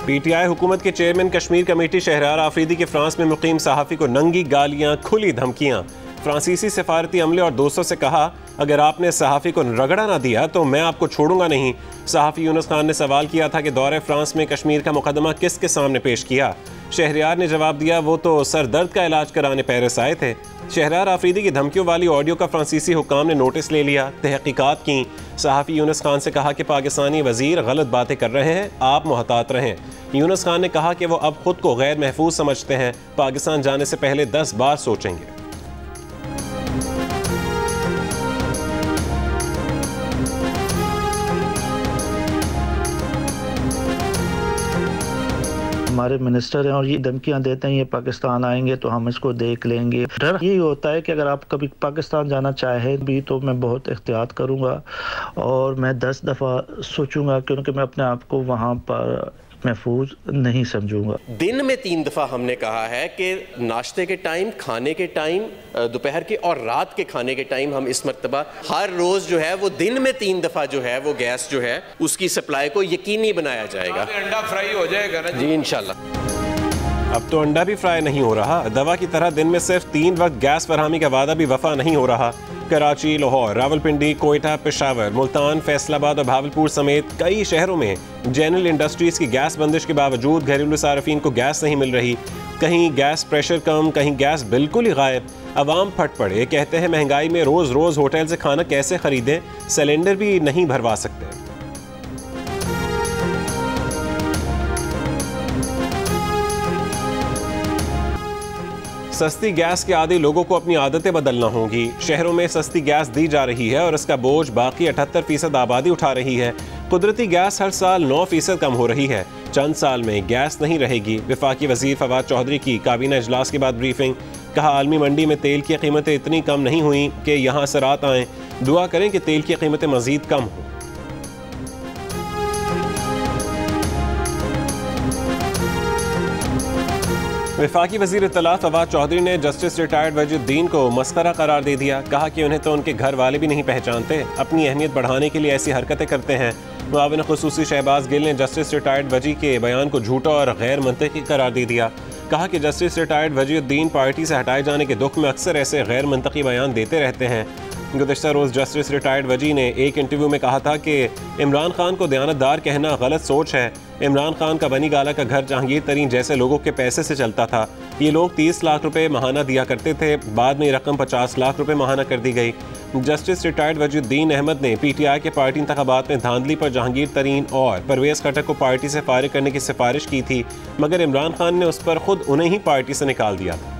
PTI हुकूमत के chairman Kashmir committee Shahryar Afridi के फ्रांस में मुकीम सहाफ़ी को नंगी गालियां, खुली धमकियां। फ्रांसीसी सफारती अमले और दोस्तों से कहा, अगर आपने सहाफ़ी को रगड़ा ना दिया तो मैं आपको छोड़ूंगा नहीं। सहाफ़ी यूनुस खान ने सवाल किया था कि दौरे फ्रांस में कश्मीर का मुकदमा किसके सामने पेश किया। शहरयार ने जवाब दिया, वो तो सर दर्द का इलाज कराने पेरिस आए थे। शहरयार आफरीदी की धमकियों वाली ऑडियो का फ्रांसीसी हुक्काम ने नोटिस ले लिया, तहकीकात की। सहाफ़ी यूनुस खान से कहा कि पाकिस्तानी वज़ीर गलत बातें कर रहे हैं, आप मुहतात रहें। यूनुस खान ने कहा कि वो अब खुद को गैर महफूज समझते हैं, पाकिस्तान जाने से पहले 10 बार सोचेंगे। हमारे मिनिस्टर हैं और ये धमकियां देते हैं ये पाकिस्तान आएंगे तो हम इसको देख लेंगे। डर यही होता है कि अगर आप कभी पाकिस्तान जाना चाहे भी तो मैं बहुत एहतियात करूंगा और मैं 10 दफ़ा सोचूंगा, क्योंकि मैं अपने आप को वहाँ पर महफूज नहीं समझूंगा। दिन में 3 दफ़ा हमने कहा है कि नाश्ते के टाइम, खाने के टाइम, दोपहर के और रात के खाने के टाइम हम इस मरतबा हर रोज़ जो है वो दिन में 3 दफ़ा जो है वो गैस जो है उसकी सप्लाई को यकीनी बनाया जाएगा। अंडा फ्राई हो जाएगा ना जी इंशाल्लाह। अब तो अंडा भी फ्राई नहीं हो रहा। दवा की तरह दिन में सिर्फ 3 वक्त गैस फरहमी का वादा भी वफा नहीं हो रहा। कराची, लाहौर, रावलपिंडी, कोयटा, पेशावर, मुल्तान, फैसलाबाद और भावलपुर समेत कई शहरों में जनरल इंडस्ट्रीज की गैस बंदिश के बावजूद घरेलू सार्फिन को गैस नहीं मिल रही। कहीं गैस प्रेशर कम, कहीं गैस बिल्कुल ही गायब। अवाम फट पड़े, कहते हैं महंगाई में रोज़ रोज़ होटल से खाना कैसे खरीदें, सिलेंडर भी नहीं भरवा सकते। सस्ती गैस के आदि लोगों को अपनी आदतें बदलना होंगी। शहरों में सस्ती गैस दी जा रही है और इसका बोझ बाकी 78% आबादी उठा रही है। कुदरती गैस हर साल 9% कम हो रही है। चंद साल में गैस नहीं रहेगी। वफाकी वजीर फवाद चौधरी की काबीना इजलास के बाद ब्रीफिंग। कहा, आलमी मंडी में तेल की कीमतें इतनी कम नहीं हुई कि यहाँ असरात आएँ। दुआ करें कि तेल की कीमतें मजीद कम हों। वफाकी वज़ीर इत्तलात फवाद चौधरी ने जस्टिस रिटायर्ड वजीउद्दीन को मस्खरा करार दे दिया। कहा कि उन्हें तो उनके घर वाले भी नहीं पहचानते, अपनी अहमियत बढ़ाने के लिए ऐसी हरकतें करते हैं। मुआविन खुसूसी शहबाज गिल ने जस्टिस रिटायर्ड वजी के बयान को झूठा और गैर मंतकी करार दे दिया। कहा कि जस्टिस रिटायर्ड वजीउद्दीन पार्टी से हटाए जाने के दुख में अक्सर ऐसे गैर मंतकी बयान देते रहते हैं। गुज़श्ता रोज़ जस्टिस रिटायर्ड वजी ने एक इंटरव्यू में कहा था कि इमरान खान को दयानतदार कहना गलत सोच है। इमरान खान का बनी गाला का घर जहांगीर तरीन जैसे लोगों के पैसे से चलता था। ये लोग 30 लाख रुपए महाना दिया करते थे, बाद में ये रकम 50 लाख रुपए महाना कर दी गई। जस्टिस रिटायर्ड वजीउद्दीन अहमद ने PTI के पार्टी इंतखाबात में धांधली पर जहांगीर तरीन और परवेज़ खट्टर को पार्टी से फारिग करने की सिफारिश की थी, मगर इमरान खान ने उस पर खुद उन्हें ही पार्टी से निकाल दिया था।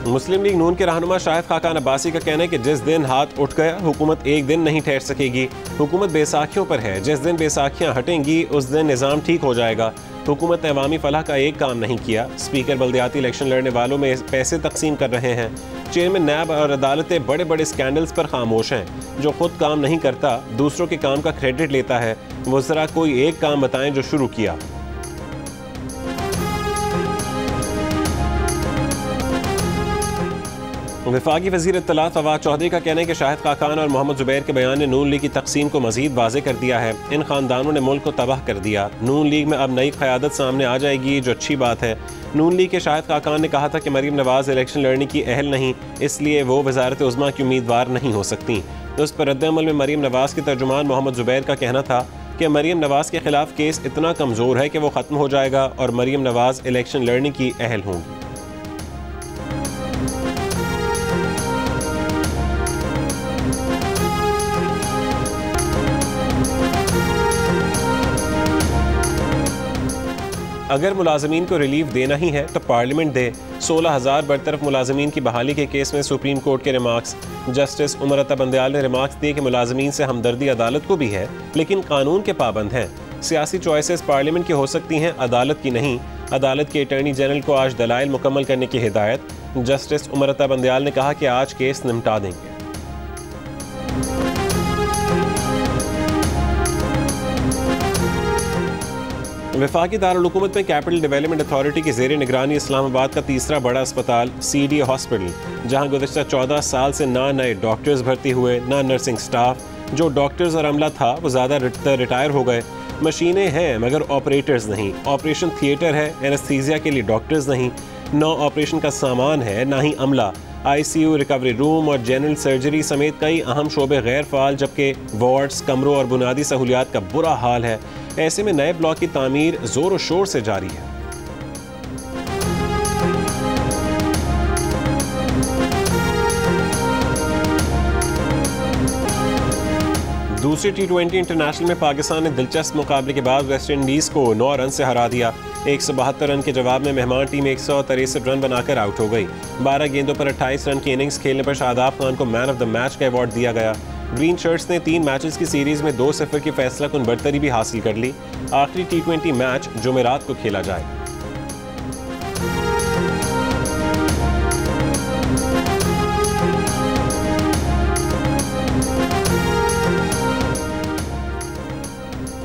मुस्लिम लीग नून के रहनुमा शाहिद खाकान अब्बासी का कहना है कि जिस दिन हाथ उठ गया हुकूमत एक दिन नहीं ठहर सकेगी। हुकूमत बैसाखियों पर है, जिस दिन बैसाखियां हटेंगी उस दिन निज़ाम ठीक हो जाएगा। हुकूमत ने अवामी फलाह का एक काम नहीं किया। स्पीकर बल्दियाती इलेक्शन लड़ने वालों में पैसे तकसीम कर रहे हैं। चेयरमैन नैब और अदालतें बड़े बड़े स्कैंडल्स पर खामोश हैं। जो खुद काम नहीं करता दूसरों के काम का क्रेडिट लेता है, वो ज़रा कोई एक काम बताएं जो शुरू किया। वफाकी वज़ीर इत्तलात फवाद चौधरी का कहना है कि शाहिद खाकान और मोहम्मद जुबैर के बयान ने नून लीग की तकसीम को मजीद वाज़े कर दिया है। इन खानदानों ने मुल्क को तबाह कर दिया। नून लीग में अब नई क़यादत सामने आ जाएगी, जो अच्छी बात है। नून लीग के शाहिद खाकान ने कहा था कि मरीम नवाज़ इलेक्शन लड़ने की अहल नहीं, इसलिए वो वज़ारत उज़्मा की उम्मीदवार नहीं हो सकती। उस पर रद्द-ए-अमल में मरीम नवाज़ के तर्जुमान मोहम्मद जुबैर का कहना था कि मरीम नवाज़ के खिलाफ केस इतना कमज़ोर है कि वो ख़त्म हो जाएगा और मरीम नवाज़ इलेक्शन लड़ने की अहल होंगी। अगर मुलाजमीन को रिलीफ देना ही है तो पार्लियामेंट दे। 16,000 बरतरफ मुलाजमीन की बहाली के केस में सुप्रीम कोर्ट के रिमार्क्स। जस्टिस उमर अता बंदयाल ने रिमार्क्स दिए कि मुलाजमीन से हमदर्दी अदालत को भी है, लेकिन कानून के पाबंद हैं। सियासी चॉइसेस पार्लियामेंट की हो सकती हैं, अदालत की नहीं। अदालत के अटॉर्नी जनरल को आज दलाइल मुकम्मल करने की हिदायत। जस्टिस उमर अता बंदयाल ने कहा कि आज केस निपटा देंगे। वफाकी दारुल-हुकूमत में कैपिटल डेवलपमेंट अथॉरिटी की ज़ेर निगरानी इस्लामाबाद का तीसरा बड़ा अस्पताल CDA हॉस्पिटल, जहाँ गुज़श्ता 14 साल से ना नए डॉक्टर्स भर्ती हुए, ना नर्सिंग स्टाफ। जो डॉक्टर्स और अमला था वो ज़्यादा रिटायर हो गए। मशीनें हैं मगर ऑपरेटर्स नहीं। ऑपरेशन थिएटर है, एनेस्थीसिया के लिए डॉक्टर्स नहीं। ना ऑपरेशन का सामान है, ना ही अमला। ICU, रिकवरी रूम और जनरल सर्जरी समेत कई अहम शोबे गैर फाल, जबकि वार्ड्स, कमरों और बुनियादी सहूलियात का बुरा हाल है। ऐसे में नए ब्लॉक की तामीर जोर शोर से जारी है। दूसरी T20 इंटरनेशनल में पाकिस्तान ने दिलचस्प मुकाबले के बाद वेस्ट इंडीज़ को 9 रन से हरा दिया। 172 रन के जवाब में मेहमान टीम 163 रन बनाकर आउट हो गई। 12 गेंदों पर 28 रन की इनिंग्स खेलने पर शादाब खान को मैन ऑफ द मैच का अवार्ड दिया गया। ग्रीन शर्ट्स ने 3 मैचेस की सीरीज में 2-0 की फैसला कुन बरतरी भी हासिल कर ली। आखिरी T20 मैच जुमेरात को खेला जाएगा।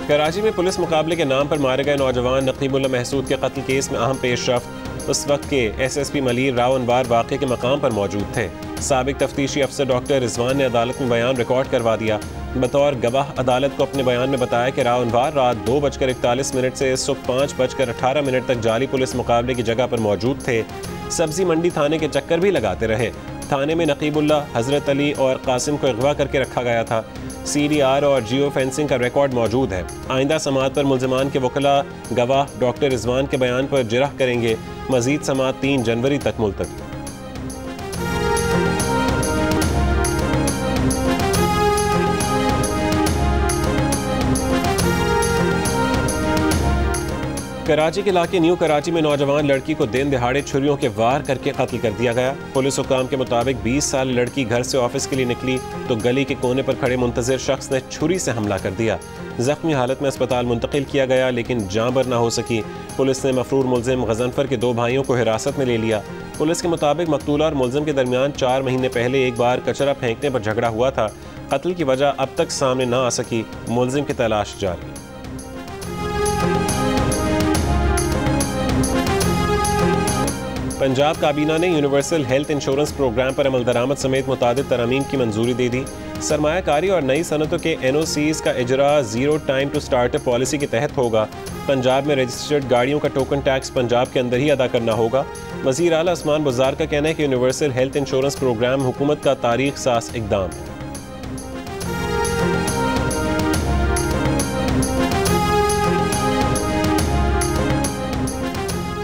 कराची में पुलिस मुकाबले के नाम पर मारे गए नौजवान नकीबुल्लाह महसूद के कत्ल केस में अहम पेशरफ्त। उस वक्त के SSP मलीर राव अनवार वाक़े के मकाम पर मौजूद थे। साबिक तफ्तीशी अफसर डॉक्टर रिजवान ने अदालत में बयान रिकॉर्ड करवा दिया। बतौर गवाह अदालत को अपने बयान में बताया कि राव अनवार रात 2:41 से सुबह 5:18 तक जाली पुलिस मुकाबले की जगह पर मौजूद थे। सब्जी मंडी थाने के चक्कर भी लगाते रहे। थाने में नकीबुल्लाह, हजरत अली और कासिम को अगवा करके रखा गया था। CDR और जियो फेंसिंग का रिकॉर्ड मौजूद है। आइंदा समाअत पर मुल्ज़िमान के वकला गवाह डॉक्टर रिजवान के बयान पर जिरह करेंगे। मजीद समाअत 3 जनवरी तक मुलतवी। कराची के इलाके न्यू कराची में नौजवान लड़की को दिन दिहाड़े छुरियों के वार करके कत्ल कर दिया गया। पुलिस हुकाम के मुताबिक 20 साल लड़की घर से ऑफिस के लिए निकली तो गली के कोने पर खड़े मुंतजिर शख्स ने छुरी से हमला कर दिया। जख्मी हालत में अस्पताल मुंतकिल किया गया लेकिन जान बर ना हो सकी। पुलिस ने मफरूर मुलजिम गजनफर के 2 भाइयों को हिरासत में ले लिया। पुलिस के मुताबिक मकतूला और मुलजिम के दरमियान 4 महीने पहले एक बार कचरा फेंकने पर झगड़ा हुआ था। कत्ल की वजह अब तक सामने ना आ सकी। मुलजिम की तलाश जारी। पंजाब काबीना ने यूनिवर्सल हेल्थ इंश्योरेंस प्रोग्राम पर अमल दरामद समेत मुतादिद तरमीम की मंजूरी दे दी। सरमायाकारी और नई सनतों के NOCs का इजरा zero time to startup policy के तहत होगा। पंजाब में रजिस्टर्ड गाड़ियों का टोकन टैक्स पंजाब के अंदर ही अदा करना होगा। वज़ीर आला उस्मान बुज़ार का कहना है कि यूनिवर्सल हेल्थ इंश्योरेंस प्रोग्राम हुकूमत का तारीख साज इक़दाम है।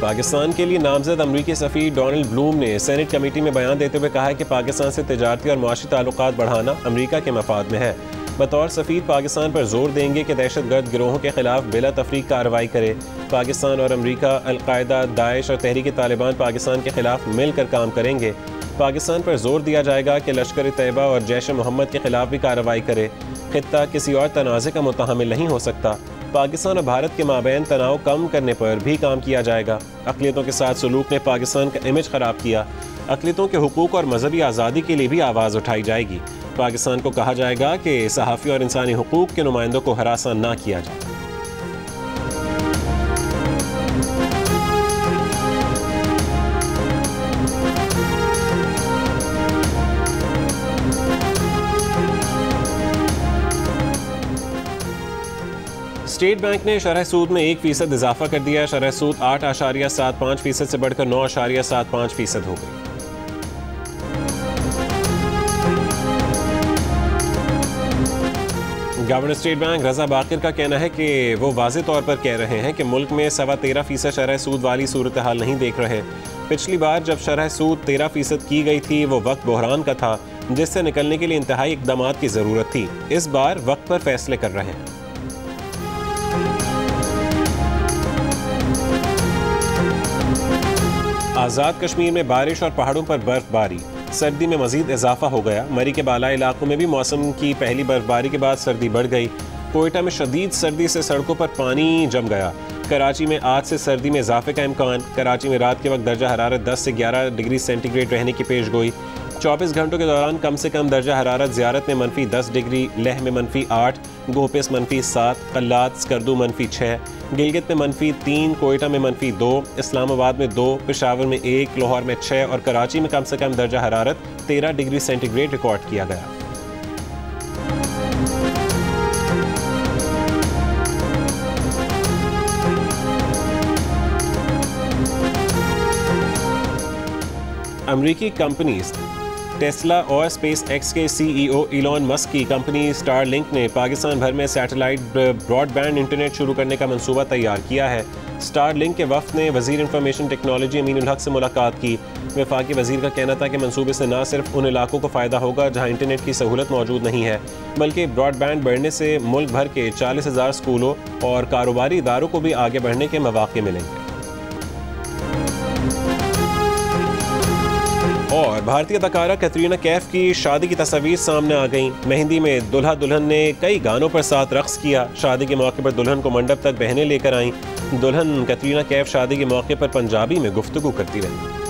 पाकिस्तान के लिए नामजद अमरीकी सफ़ीर डोनाल्ड ब्लूम ने सेनेट कमेटी में बयान देते हुए कहा है कि पाकिस्तान से तिजारती और माशी ताल्लुकात बढ़ाना अमरीका के मफाद में है। बतौर सफ़ीर पाकिस्तान पर जोर देंगे कि दहशतगर्द गिरोहों के खिलाफ बिला तफरीक कार्रवाई करे। पाकिस्तान और अमरीका, अलकायदा, दाइश और तहरीक तालिबान पाकिस्तान के खिलाफ मिलकर काम करेंगे। पाकिस्तान पर जोर दिया जाएगा कि लश्कर तैयबा और जैश मोहम्मद के खिलाफ भी कार्रवाई करे। खित्ता किसी और तनाज़े का मुतहमिल नहीं हो सकता। पाकिस्तान और भारत के माबैन तनाव कम करने पर भी काम किया जाएगा। अक़लियतों के साथ सलूक ने पाकिस्तान का इमेज ख़राब किया। अक़लियतों के हुकूक और मजहबी आज़ादी के लिए भी आवाज़ उठाई जाएगी। पाकिस्तान को कहा जाएगा कि सहाफ़ी और इंसानी हुकूक के नुमाइंदों को हरासा ना किया जाए। स्टेट बैंक ने शरह सूद में 1% इजाफा कर दिया। शरह सूद 8.75% से बढ़कर 9.75% हो गई। गवर्नर स्टेट बैंक रजा बाकिर का कहना है कि वो वाज़े तौर पर कह रहे हैं कि मुल्क में 13.25% शरह सूद वाली सूरत हाल नहीं देख रहे। पिछली बार जब शरह सूद 13% की गई थी वो वक्त बहरान का था जिससे निकलने के लिए इंतहाई इक़दामात की ज़रूरत थी। इस बार वक्त पर फैसले कर रहे हैं। आज़ाद कश्मीर में बारिश और पहाड़ों पर बर्फबारी। सर्दी में मजीद इजाफा हो गया। मरी के बालाई इलाकों में भी मौसम की पहली बर्फबारी के बाद सर्दी बढ़ गई। कोयटा में शदीद सर्दी से सड़कों पर पानी जम गया। कराची में आज से सर्दी में इजाफे का इम्कान। कराची में रात के वक्त दर्जा हरारत 10 से 11 डिग्री सेंटीग्रेड रहने की पेशगोई। 24 घंटों के दौरान कम से कम दर्जा हरारत ज़ियारत में -10 डिग्री, लेह में -8, गोपिस -7, कल्लात स्कर्दू -6, गिलगित में -3, कोयटा में -2, इस्लामाबाद में 2, पेशावर में 1, लाहौर में 6 और कराची में कम से कम दर्जा हरारत 13 डिग्री सेंटीग्रेड रिकॉर्ड किया गया। अमरीकी कंपनीज टेस्ला और स्पेस एक्स के CEO इलॉन मस्क की कंपनी स्टारलिंक ने पाकिस्तान भर में सैटेलाइट ब्रॉडबैंड इंटरनेट शुरू करने का मंसूबा तैयार किया है। स्टारलिंक के वफ़द ने वज़ीर इंफॉर्मेशन टेक्नोलॉजी अमीनुल हक से मुलाकात की। वफाकी वज़ीर का कहना था कि मंसूबे से न सिर्फ उन इलाकों को फ़ायदा होगा जहाँ इंटरनेट की सहूलत मौजूद नहीं है, बल्कि ब्रॉडबैंड बढ़ने से मुल्क भर के 40,000 स्कूलों और कारोबारी इदारों को भी आगे बढ़ने के मौक़े मिलेंगे। और भारतीय अदाकारा कैटरीना कैफ की शादी की तस्वीर सामने आ गईं। मेहंदी में दुल्हा दुल्हन ने कई गानों पर साथ रक्स किया। शादी के मौके पर दुल्हन को मंडप तक बहनें लेकर आईं। दुल्हन कैटरीना कैफ शादी के मौके पर पंजाबी में गुफ्तगू करती रही।